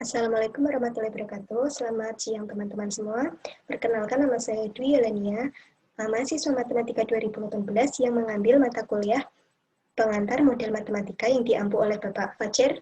Assalamualaikum warahmatullahi wabarakatuh. Selamat siang teman-teman semua. Perkenalkan, nama saya Dwi Yelenia, mahasiswa Matematika 2018 yang mengambil mata kuliah pengantar model matematika yang diampu oleh Bapak Fajar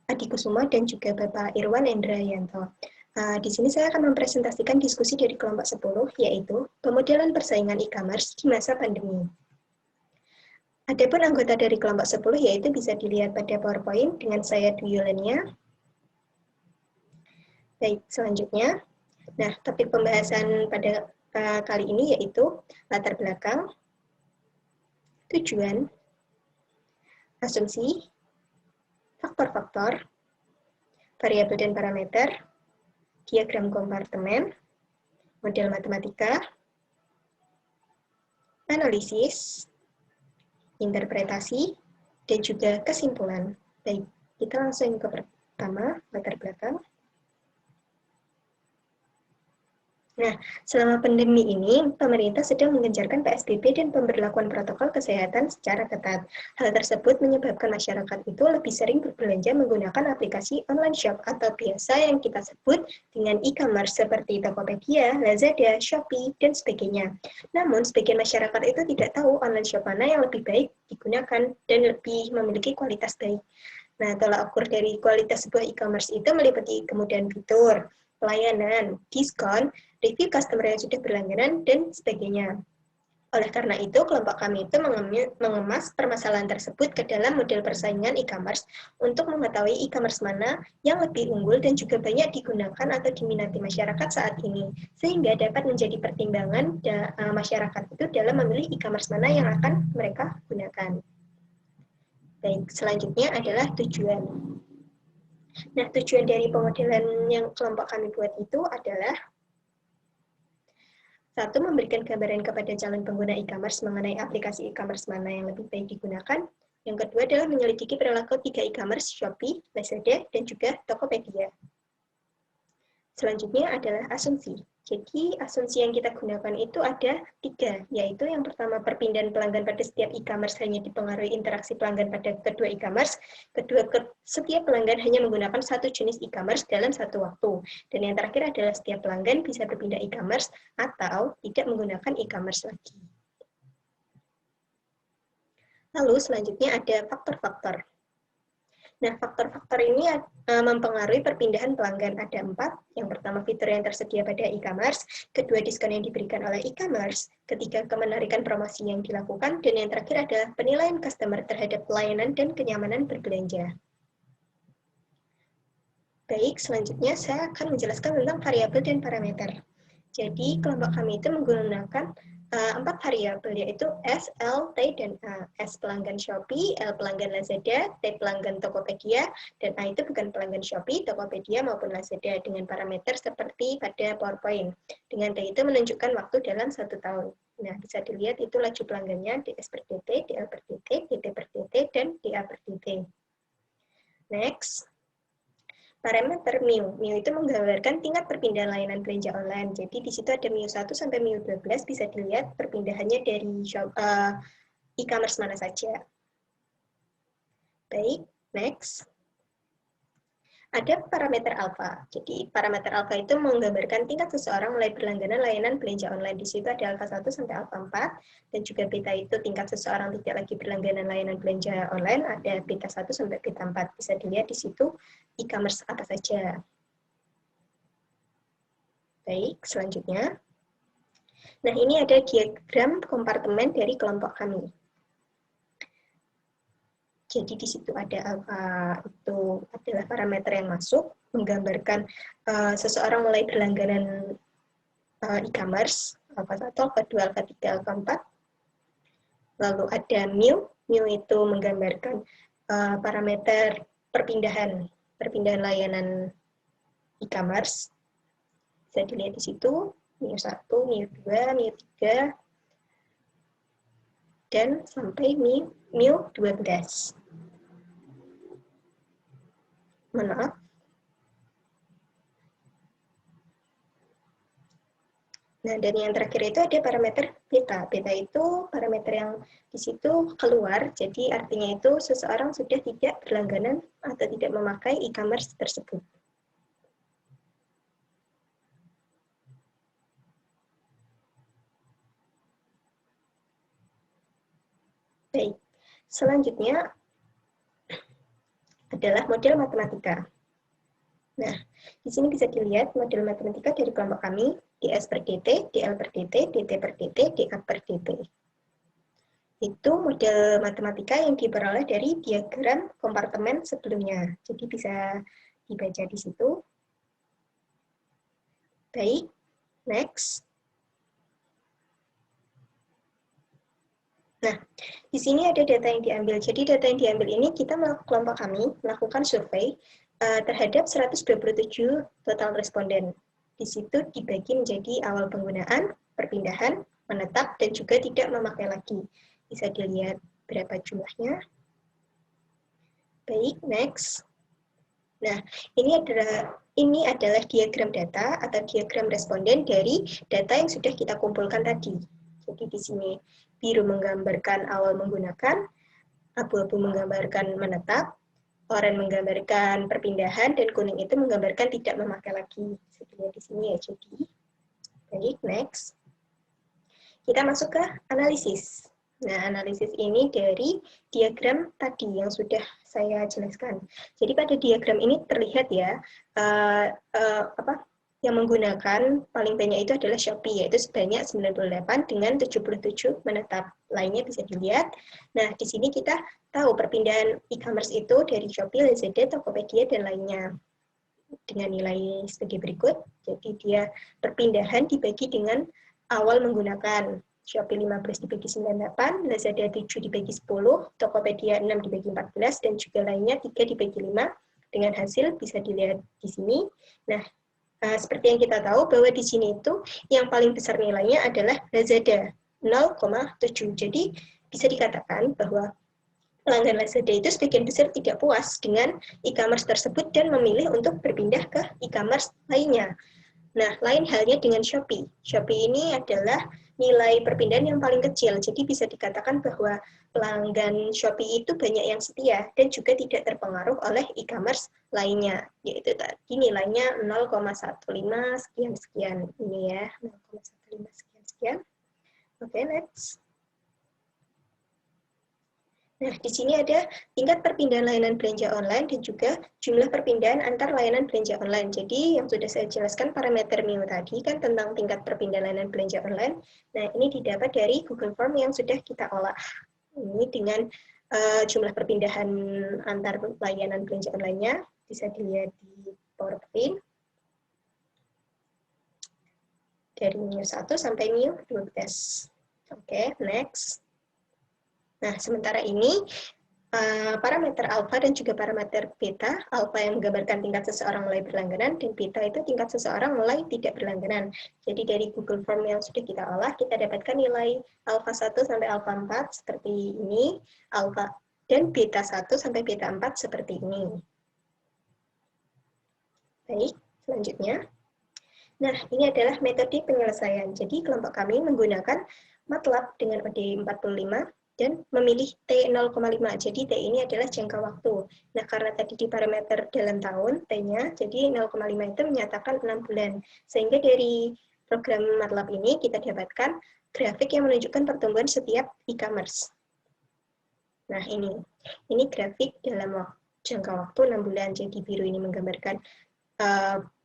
Adikusuma dan juga Bapak Irwan Endrayanto. Di sini saya akan mempresentasikan diskusi dari kelompok 10, yaitu pemodelan persaingan e-commerce di masa pandemi. Adapun anggota dari kelompok 10 yaitu bisa dilihat pada PowerPoint dengan saya Dwi Yelenia. Baik, selanjutnya. Nah, topik pembahasan pada kali ini yaitu latar belakang, tujuan, asumsi, faktor-faktor, variabel dan parameter, diagram kompartemen, model matematika, analisis, interpretasi, dan juga kesimpulan. Baik, kita langsung ke pertama, latar belakang. Nah, selama pandemi ini, pemerintah sedang mengencarkan PSBB dan pemberlakuan protokol kesehatan secara ketat. Hal tersebut menyebabkan masyarakat itu lebih sering berbelanja menggunakan aplikasi online shop atau biasa yang kita sebut dengan e-commerce seperti Tokopedia, Lazada, Shopee, dan sebagainya. Namun, sebagian masyarakat itu tidak tahu online shop mana yang lebih baik digunakan dan lebih memiliki kualitas baik. Nah, tolak ukur dari kualitas sebuah e-commerce itu meliputi kemudahan fitur, pelayanan, diskon, review customer yang sudah berlangganan, dan sebagainya. Oleh karena itu, kelompok kami itu mengemas permasalahan tersebut ke dalam model persaingan e-commerce untuk mengetahui e-commerce mana yang lebih unggul dan juga banyak digunakan atau diminati masyarakat saat ini, sehingga dapat menjadi pertimbangan masyarakat itu dalam memilih e-commerce mana yang akan mereka gunakan. Baik, selanjutnya adalah tujuan. Nah, tujuan dari pemodelan yang kelompok kami buat itu adalah satu, memberikan gambaran kepada calon pengguna e-commerce mengenai aplikasi e-commerce mana yang lebih baik digunakan. Yang kedua adalah menyelidiki perilaku 3 e-commerce, Shopee, Lazada, dan juga Tokopedia. Selanjutnya adalah asumsi. Jadi, asumsi yang kita gunakan itu ada 3, yaitu yang pertama perpindahan pelanggan pada setiap e-commerce hanya dipengaruhi interaksi pelanggan pada kedua e-commerce, kedua, setiap pelanggan hanya menggunakan satu jenis e-commerce dalam satu waktu, dan yang terakhir adalah setiap pelanggan bisa berpindah e-commerce atau tidak menggunakan e-commerce lagi. Lalu selanjutnya ada faktor-faktor. Nah, faktor-faktor ini mempengaruhi perpindahan pelanggan. Ada 4. Yang pertama, fitur yang tersedia pada e-commerce. Kedua, diskon yang diberikan oleh e-commerce. Ketiga, kemenarikan promosi yang dilakukan. Dan yang terakhir adalah penilaian customer terhadap pelayanan dan kenyamanan berbelanja. Baik, selanjutnya saya akan menjelaskan tentang variabel dan parameter. Jadi, kelompok kami itu menggunakan 4 variabel, yaitu S, L, T, dan A. S pelanggan Shopee, L pelanggan Lazada, T pelanggan Tokopedia, dan A itu bukan pelanggan Shopee, Tokopedia, maupun Lazada, dengan parameter seperti pada PowerPoint. Dengan T itu menunjukkan waktu dalam 1 tahun. Nah, bisa dilihat itu laju pelanggannya, DS per DT, DL per DT, DT per DT, dan DA per DT. Next. Parameter MIU. MIU itu menggambarkan tingkat perpindahan layanan belanja online. Jadi di situ ada MIU 1 sampai MIU 12, bisa dilihat perpindahannya dari e-commerce mana saja. Baik, next. Ada parameter alfa. Jadi parameter alfa itu menggambarkan tingkat seseorang mulai berlangganan layanan belanja online. Di situ ada alfa 1 sampai alfa 4, dan juga beta itu tingkat seseorang tidak lagi berlangganan layanan belanja online, ada beta 1 sampai beta 4. Bisa dilihat di situ e-commerce apa saja. Baik, selanjutnya. Nah, ini ada diagram kompartemen dari kelompok kami. Jadi di situ ada alfa itu adalah parameter yang masuk, menggambarkan seseorang mulai berlangganan e-commerce, alfa 1, alfa 2, alfa 3, alfa 4. Lalu ada MIU, MIU itu menggambarkan parameter perpindahan layanan e-commerce. Bisa dilihat di situ, MIU 1, MIU 2, MIU 3, dan sampai MIU 12. Mohon maaf. Nah, dan yang terakhir itu ada parameter beta. Beta itu parameter yang di situ keluar, jadi artinya itu seseorang sudah tidak berlangganan atau tidak memakai e-commerce tersebut. Baik, selanjutnya adalah model matematika. Nah, di sini bisa dilihat model matematika dari kelompok kami, DS per DT, DL per DT, DT per DT, DA per DT. Itu model matematika yang diperoleh dari diagram kompartemen sebelumnya. Jadi bisa dibaca di situ. Baik, next. Nah, di sini ada data yang diambil. Jadi data yang diambil ini kita kelompok kami melakukan survei terhadap 127 total responden. Di situ dibagi menjadi awal penggunaan, perpindahan, menetap, dan juga tidak memakai lagi. Bisa dilihat berapa jumlahnya. Baik, next. Nah, ini adalah diagram data atau diagram responden dari data yang sudah kita kumpulkan tadi. Jadi di sini biru menggambarkan awal menggunakan, abu-abu menggambarkan menetap, oranye menggambarkan perpindahan, dan kuning itu menggambarkan tidak memakai lagi. Seperti di sini ya, jadi. Baik, next. Kita masuk ke analisis. Nah, analisis ini dari diagram tadi yang sudah saya jelaskan. Jadi pada diagram ini terlihat ya, yang menggunakan paling banyak itu adalah Shopee, yaitu sebanyak 98 dengan 77 menetap. Lainnya bisa dilihat. Nah, di sini kita tahu perpindahan e-commerce itu dari Shopee, Lazada, Tokopedia, dan lainnya. Dengan nilai sebagai berikut. Jadi dia perpindahan dibagi dengan awal menggunakan. Shopee 15 dibagi 98, Lazada 7 dibagi 10, Tokopedia 6 dibagi 14, dan juga lainnya 3 dibagi 5. Dengan hasil bisa dilihat di sini. Nah, seperti yang kita tahu bahwa di sini itu yang paling besar nilainya adalah Lazada 0,7. Jadi bisa dikatakan bahwa pelanggan Lazada itu sebagian besar tidak puas dengan e-commerce tersebut dan memilih untuk berpindah ke e-commerce lainnya. Nah, lain halnya dengan Shopee. Shopee ini adalah nilai perpindahan yang paling kecil, jadi bisa dikatakan bahwa pelanggan Shopee itu banyak yang setia dan juga tidak terpengaruh oleh e-commerce lainnya, yaitu tadi nilainya 0,15 sekian-sekian. Ini ya, 0,15 sekian-sekian. Oke, next. Nah, di sini ada tingkat perpindahan layanan belanja online dan juga jumlah perpindahan antar layanan belanja online. Jadi, yang sudah saya jelaskan parameter MIO tadi kan tentang tingkat perpindahan layanan belanja online. Nah, ini didapat dari Google Form yang sudah kita olah. Ini dengan jumlah perpindahan antar layanan belanja online-nya bisa dilihat di PowerPoint. Dari MIO 1 sampai MIO 12. Oke, next. Nah, sementara ini parameter alfa dan juga parameter beta, alfa yang menggambarkan tingkat seseorang mulai berlangganan, dan beta itu tingkat seseorang mulai tidak berlangganan. Jadi dari Google Form yang sudah kita olah, kita dapatkan nilai alfa 1 sampai alfa 4 seperti ini, alfa dan beta 1 sampai beta 4 seperti ini. Baik, selanjutnya. Nah, ini adalah metode penyelesaian. Jadi kelompok kami menggunakan MATLAB dengan OD 45 dan memilih T0,5. Jadi T ini adalah jangka waktu. Nah, karena tadi di parameter dalam tahun, T-nya, jadi 0,5 itu menyatakan 6 bulan. Sehingga dari program MATLAB ini kita dapatkan grafik yang menunjukkan pertumbuhan setiap e-commerce. Nah, ini grafik dalam jangka waktu 6 bulan. Jadi biru ini menggambarkan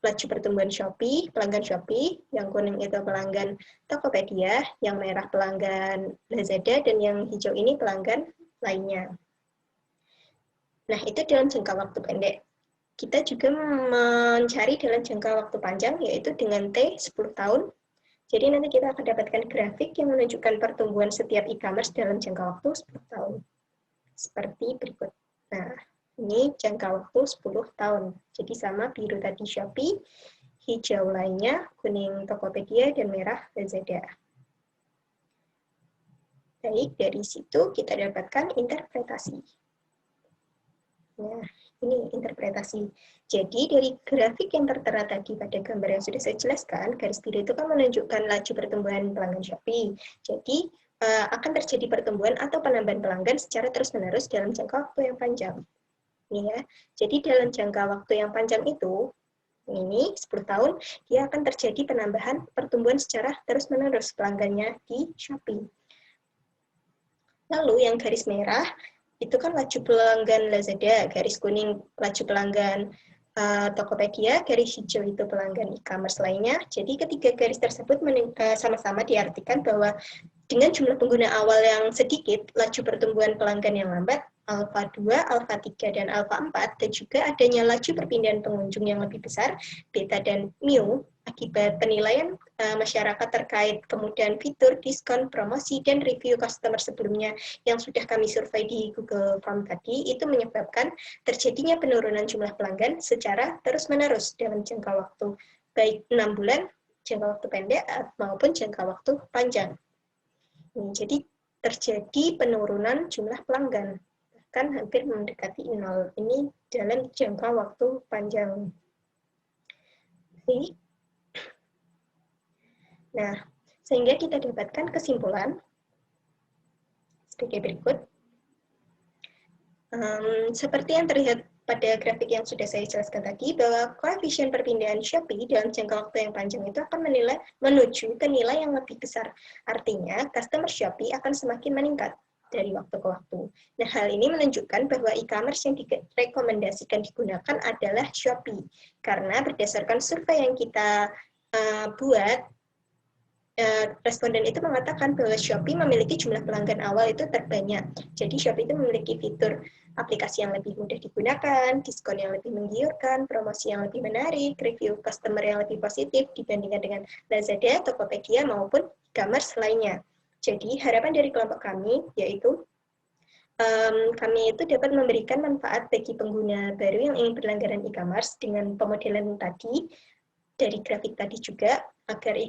laju pertumbuhan Shopee, pelanggan Shopee, yang kuning itu pelanggan Tokopedia, yang merah pelanggan Lazada, dan yang hijau ini pelanggan lainnya. Nah, itu dalam jangka waktu pendek. Kita juga mencari dalam jangka waktu panjang, yaitu dengan T 10 tahun. Jadi nanti kita akan dapatkan grafik yang menunjukkan pertumbuhan setiap e-commerce dalam jangka waktu 10 tahun. Seperti berikut. Nah, ini jangka waktu 10 tahun. Jadi sama biru tadi Shopee, hijau lainnya, kuning Tokopedia, dan merah Lazada. Baik, dari situ kita dapatkan interpretasi. Nah, ini interpretasi. Jadi dari grafik yang tertera tadi pada gambar yang sudah saya jelaskan, garis biru itu kan menunjukkan laju pertumbuhan pelanggan Shopee. Jadi akan terjadi pertumbuhan atau penambahan pelanggan secara terus-menerus dalam jangka waktu yang panjang. Ini ya. Jadi dalam jangka waktu yang panjang itu, ini 10 tahun, dia akan terjadi penambahan pertumbuhan secara terus-menerus pelanggannya di Shopee. Lalu yang garis merah itu kan laju pelanggan Lazada, garis kuning laju pelanggan Tokopedia, garis hijau itu pelanggan e-commerce lainnya. Jadi ketiga garis tersebut sama-sama diartikan bahwa dengan jumlah pengguna awal yang sedikit, laju pertumbuhan pelanggan yang lambat, alfa 2, alfa 3, dan alfa 4, dan juga adanya laju perpindahan pengunjung yang lebih besar, beta dan mu, akibat penilaian masyarakat terkait kemudahan fitur, diskon, promosi, dan review customer sebelumnya yang sudah kami survei di Google Form tadi, itu menyebabkan terjadinya penurunan jumlah pelanggan secara terus-menerus dalam jangka waktu, baik 6 bulan, jangka waktu pendek, maupun jangka waktu panjang. Jadi terjadi penurunan jumlah pelanggan, bahkan hampir mendekati 0 ini dalam jangka waktu panjang. Nah, sehingga kita dapatkan kesimpulan sebagai berikut. Seperti yang terlihat pada grafik yang sudah saya jelaskan tadi, bahwa koefisien perpindahan Shopee dalam jangka waktu yang panjang itu akan menuju ke nilai yang lebih besar. Artinya, customer Shopee akan semakin meningkat dari waktu ke waktu. Nah, hal ini menunjukkan bahwa e-commerce yang direkomendasikan digunakan adalah Shopee. Karena berdasarkan survei yang kita buat, responden itu mengatakan bahwa Shopee memiliki jumlah pelanggan awal itu terbanyak. Jadi Shopee itu memiliki fitur aplikasi yang lebih mudah digunakan, diskon yang lebih menggiurkan, promosi yang lebih menarik, review customer yang lebih positif dibandingkan dengan Lazada, Tokopedia, maupun e-commerce lainnya. Jadi harapan dari kelompok kami yaitu kami itu dapat memberikan manfaat bagi pengguna baru yang ingin berlangganan e-commerce dengan pemodelan tadi, dari grafik tadi juga, agar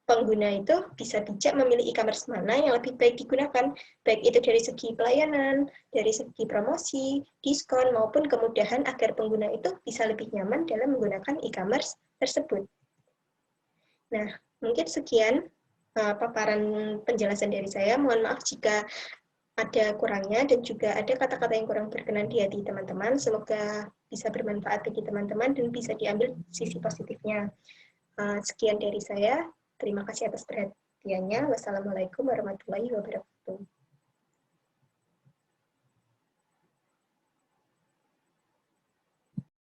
pengguna itu bisa bijak memilih e-commerce mana yang lebih baik digunakan, baik itu dari segi pelayanan, dari segi promosi, diskon, maupun kemudahan agar pengguna itu bisa lebih nyaman dalam menggunakan e-commerce tersebut. Nah, mungkin sekian paparan penjelasan dari saya. Mohon maaf jika ada kurangnya dan juga ada kata-kata yang kurang berkenan di hati teman-teman. Semoga bisa bermanfaat bagi teman-teman dan bisa diambil sisi positifnya. Sekian dari saya. Terima kasih atas perhatiannya. Wassalamualaikum warahmatullahi wabarakatuh.